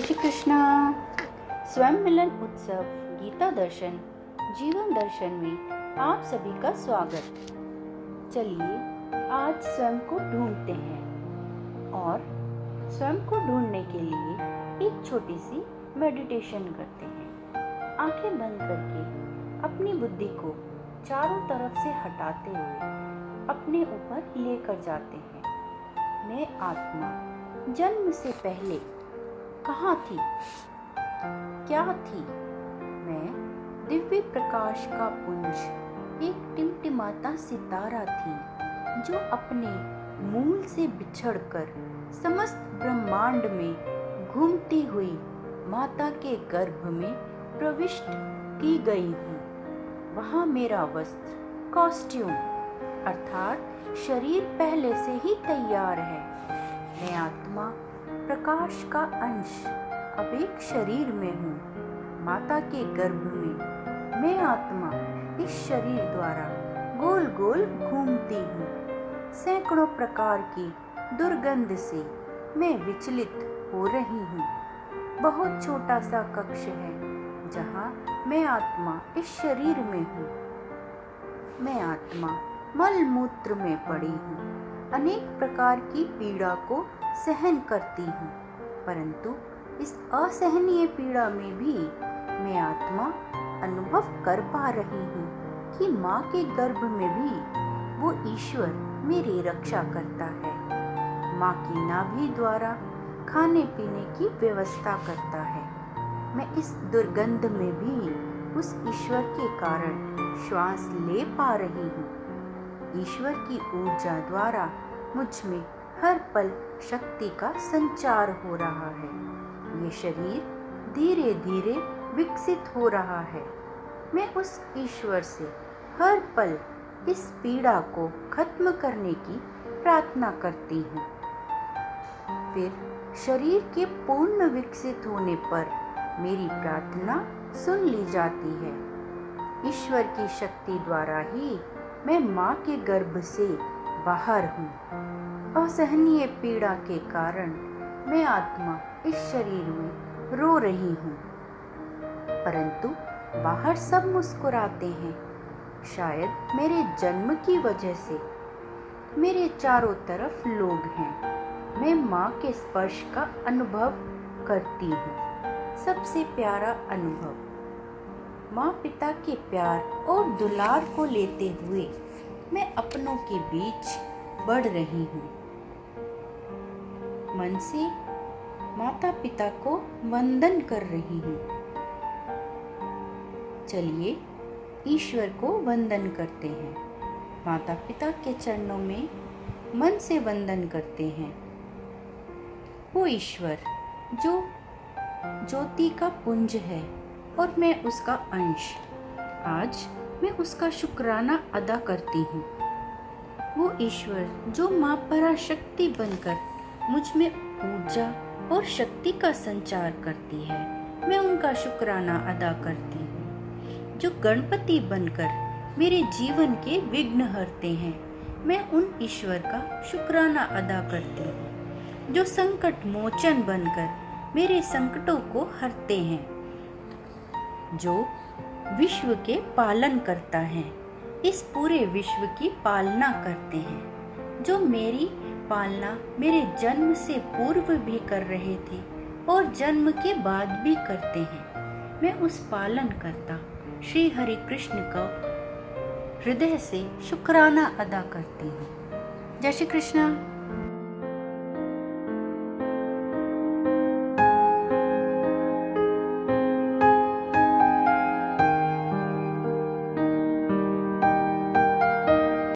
जय श्री कृष्णा। स्वयं मिलन उत्सव गीता दर्शन जीवन दर्शन में आप सभी का स्वागत। चलिए आज स्वयं को ढूंढते हैं और स्वयं को ढूंढने के लिए एक छोटी सी मेडिटेशन करते हैं। आंखें बंद करके अपनी बुद्धि को चारों तरफ से हटाते हुए अपने ऊपर लेकर जाते हैं। मैं आत्मा जन्म से पहले कहाँ थी, क्या थी? मैं दिव्य प्रकाश का पुंज, एक टिमटिमाता सितारा थी जो अपने मूल से बिछड़कर समस्त ब्रह्मांड में घूमती हुई माता के गर्भ में प्रविष्ट की गई हूँ। वहाँ मेरा वस्त्र, कॉस्ट्यूम अर्थात शरीर पहले से ही तैयार है। मैं आत्मा प्रकाश का अंश अब एक शरीर में हूँ। माता के गर्भ में मैं आत्मा इस शरीर द्वारा गोल गोल घूमती हूँ। सैकड़ों प्रकार की दुर्गंध से मैं विचलित हो रही हूँ। बहुत छोटा सा कक्ष है जहाँ मैं आत्मा इस शरीर में हूँ। मैं आत्मा मल मूत्र में पड़ी हूँ। अनेक प्रकार की पीड़ा को सहन करती हूँ, परंतु इस असहनीय पीड़ा में भी मैं आत्मा अनुभव कर पा रही हूँ कि माँ के गर्भ में भी वो ईश्वर मेरी रक्षा करता है। माँ की नाभि द्वारा खाने पीने की व्यवस्था करता है। मैं इस दुर्गंध में भी उस ईश्वर के कारण श्वास ले पा रही हूँ। ईश्वर की ऊर्जा द्वारा मुझ में हर पल शक्ति का संचार हो रहा है। ये शरीर धीरे धीरे विकसित हो रहा है। मैं उस ईश्वर से हर पल इस पीड़ा को खत्म करने की प्रार्थना करती हूँ। फिर शरीर के पूर्ण विकसित होने पर मेरी प्रार्थना सुन ली जाती है। ईश्वर की शक्ति द्वारा ही मैं माँ के गर्भ से बाहर हूँ। असहनीय पीड़ा के कारण मैं आत्मा इस शरीर में रो रही हूँ, परंतु बाहर सब मुस्कुराते हैं। शायद मेरे जन्म की वजह से मेरे चारों तरफ लोग हैं। मैं माँ के स्पर्श का अनुभव करती हूँ, सबसे प्यारा अनुभव। माँ पिता के प्यार और दुलार को लेते हुए मैं अपनों के बीच बढ़ रही हूँ। मन से माता पिता को वंदन कर रही हूँ। चलिए ईश्वर को वंदन करते हैं। माता पिता के चरणों में मन से वंदन करते हैं। वो ईश्वर जो ज्योति का पुंज है और मैं उसका अंश, आज मैं उसका शुक्राना अदा करती हूँ। वो ईश्वर जो माँ पराशक्ति बनकर मुझ में ऊर्जा और शक्ति का संचार करती है, मैं उनका शुक्राना अदा करती हूँ। जो गणपति बनकर मेरे जीवन के विघ्न हरते हैं, मैं उन ईश्वर का शुक्राना अदा करती हूँ। जो संकट मोचन बनकर मेरे संकटों को हरते हैं, जो विश्व के पालन करता है, इस पूरे विश्व की पालना करते हैं, जो मेरी पालना मेरे जन्म से पूर्व भी कर रहे थे और जन्म के बाद भी करते हैं। मैं उस पालन करता श्री हरि कृष्ण का हृदय से शुक्राना अदा करती हूँ। जय श्री कृष्ण।